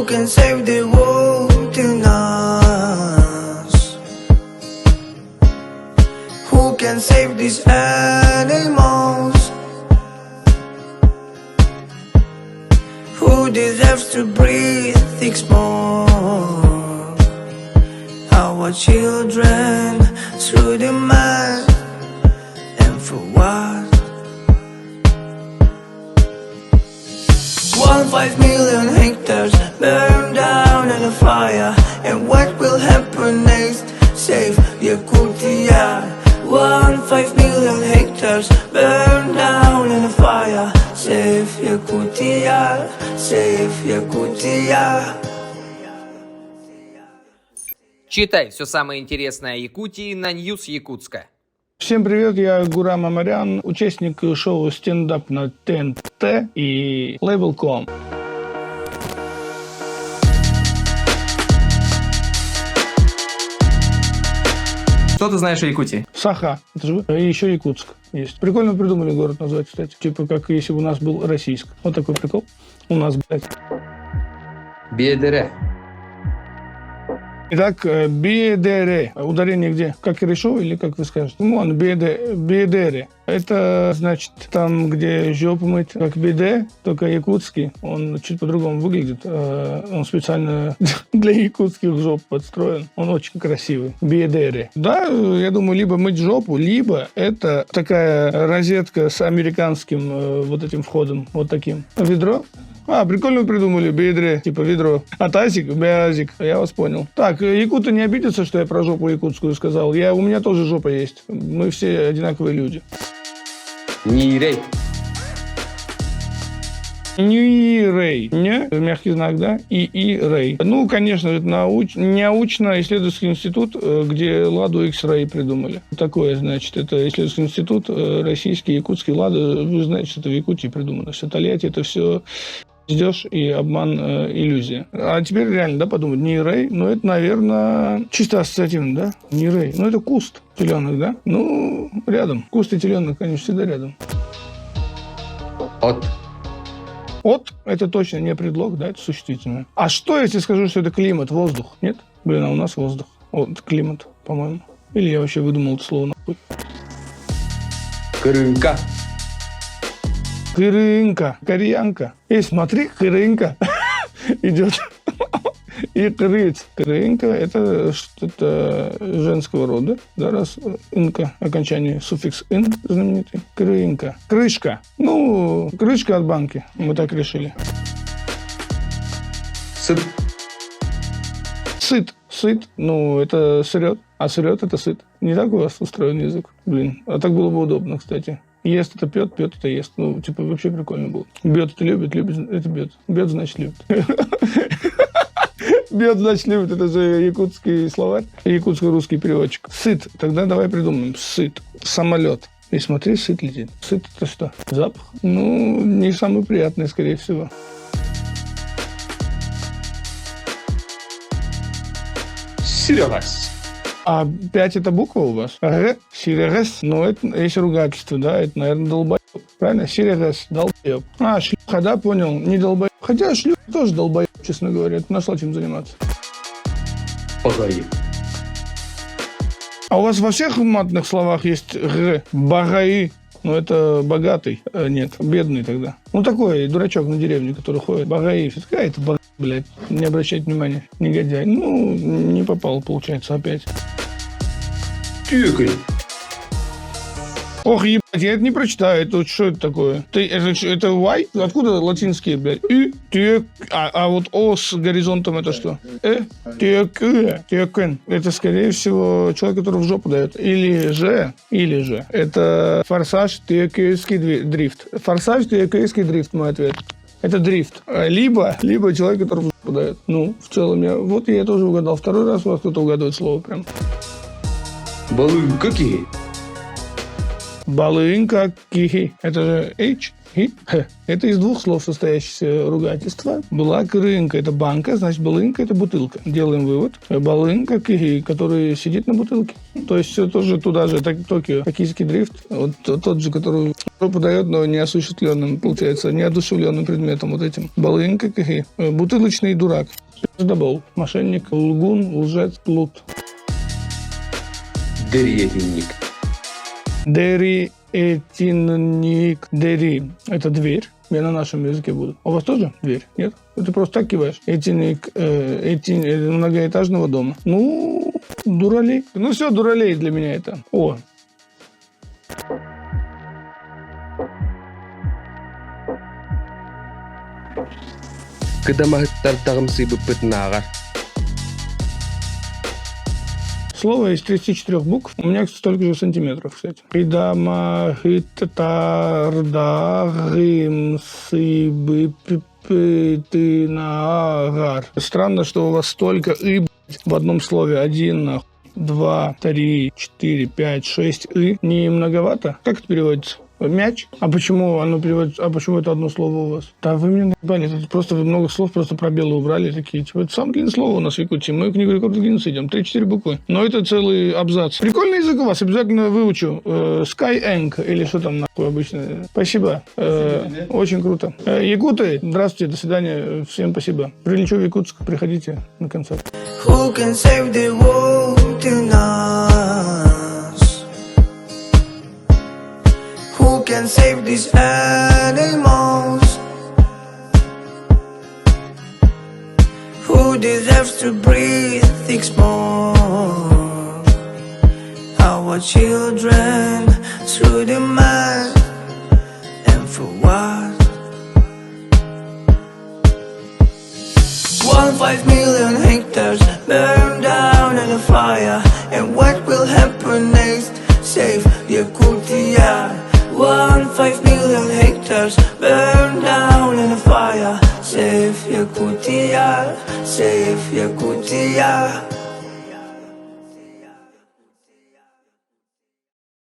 Who can save the world in us? Who can save these animals? Who deserves to breathe thick smoke? Our children through the mud, and for what? 1.5 million hectares burned down in a fire. And what will happen next? Save Yakutia. 1.5 million hectares burned down in a fire. Save Yakutia, save Yakutia. Читай все самое интересное о Якутии на News Якутска. Всем привет, я Гурам Амарян, участник шоу «Стендап» на ТНТ и Label.com. Что ты знаешь о Якутии? Саха, это же вы? И еще Якутск есть. Прикольно придумали город назвать, кстати. Типа как если бы у нас был Российск. Вот такой прикол. У нас, блядь. Бедере. Итак, Бедере. Ударение где? Как решил или как вы скажете? Ну, ладно, Бедере. Это, значит, там, где жопу мыть, как биде, только якутский. Он чуть по-другому выглядит. Он специально для якутских жоп подстроен. Он очень красивый. Бедере. Да, я думаю, либо мыть жопу, либо это такая розетка с американским вот этим входом. Вот таким. Ведро. Прикольно придумали, бедре, типа ведро. А тазик, бязик, я вас понял. Так, якуты не обидятся, что я про жопу якутскую сказал. У меня тоже жопа есть. Мы все одинаковые люди. Нирей. Нирей. Не? Мягкий знак, да? И-рей. Ну, конечно, это научно-исследовательский институт, где Ладу X-Ray придумали. Такое, значит, это исследовательский институт российский, якутский. Лада, вы знаете, что это в Якутии придумано. Все Тольятти, это все ждешь и обман, иллюзия. А теперь реально, да, подумать, Нирей, ну, это, наверное, чисто ассоциативно, да? Нирей. Ну, это куст теленок, да? Ну, рядом. Куст и теленок, конечно, всегда рядом. От – это точно не предлог, да, это существительное. А что, если скажу, что это климат, воздух? Нет? Блин, а у нас воздух. Вот, климат, по-моему. Или я вообще выдумал это слово нахуй. Крынка. Кырынка, кореянка. Смотри, кырынка идет. И крыц. Крынка – это что-то женского рода. Да, раз инка, окончание, суффикс ин знаменитый. Крынка. Крышка. Ну, крышка от банки. Мы так решили. Сыт. Сыт. Сыт. Ну, это сырет. А сырет – это сыт. Не так у вас устроен язык? Блин. А так было бы удобно, кстати. Ест это пьет, пьет это ест. Ну, типа, вообще прикольно было. Бьет это любит, любит это бьет. Бьет, значит, любит. Бьет, значит, любит. Это же якутский словарь. Якутско-русский переводчик. Сыт. Тогда давай придумаем. Сыт. Самолет. И смотри, сыт летит. Сыт это что? Запах? Ну, не самый приятный, скорее всего. Серегас. А 5 это буква у вас? Р, сирегес. Ну, это есть ругательство, да? Это, наверное, долбоеб. Правильно? Сирегес, долбоеб. Шлюха, да, понял? Не долбоеб. Хотя шлюха тоже долбоеб, честно говоря. Это нашла чем заниматься. Багаи. А у вас во всех матных словах есть р? Багаи. Ну, это богатый. Нет, бедный тогда. Ну, такой дурачок на деревне, который ходит. Багаи. Какая-то багаи, блядь. Не обращайте внимания. Негодяй. Ну, не попал, получается, опять. Тюкай. Ох, ебать, я это не прочитаю. Это что это такое? Это Y? Откуда латинские, блядь? А вот О с горизонтом это что? Тёкен. Это, скорее всего, человек, который в жопу дает. Или же. Это форсаж, тёкейский дрифт. Форсаж, тёкейский дрифт, мой ответ. Это дрифт. Либо человек, который в жопу дает. Ну, в целом, я тоже угадал. Второй раз у вас кто-то угадывает слово прям. Балын какие? Балынка киги. Это же H. Hi, Х. Это из двух слов состоящееся ругательство. Блак рынка – это банка, значит, балынка – это бутылка. Делаем вывод. Балынка киги, который сидит на бутылке. То есть все тоже туда же, Токио, токийский дрифт. Вот тот же, который подает, но неосуществленным, получается, неодушевленным предметом вот этим. Балынка киги. Бутылочный дурак. Пиздобол. Мошенник, лгун, лжец, плут. Дериетинник. Дериетинник. Дери – это дверь. Я на нашем языке буду. А у вас тоже дверь? Нет? Ты просто так киваешь. Этинник многоэтажного дома. Ну, дуралей. Ну все, дуралей для меня это. О. Кыдамагыттартагым сыйбыппытнаагар. Слово из 34 букв. У меня столько же сантиметров, кстати. Странно, что у вас столько «и» в одном слове. 1, 2, 3, 4, 5, 6 «и». Не многовато? Как это переводится? Мяч? А почему оно переводится? А почему это одно слово у вас? Да вы мне наебали. Тут просто вы много слов, просто пробелы убрали. Такие, типа, это самое длинное слово у нас в Якутии. Мы в книгу рекордов Гиннесса идем. 3-4 буквы. Но это целый абзац. Прикольный язык у вас. Обязательно выучу. Skyeng или что там нахуй обычно. Спасибо. Очень круто. Якуты, здравствуйте, до свидания. Всем спасибо. Прилечу в Якутск. Приходите на концерт. Who can save the world tonight? Who can save these animals? Who deserves to breathe more? Our children through the mud, and for what? 1.5 million hectares burned down in a fire. And what will happen next? Save Yakutia. 1.5 million hectares burned down in a fire. Save Yakutia. Save Yakutia.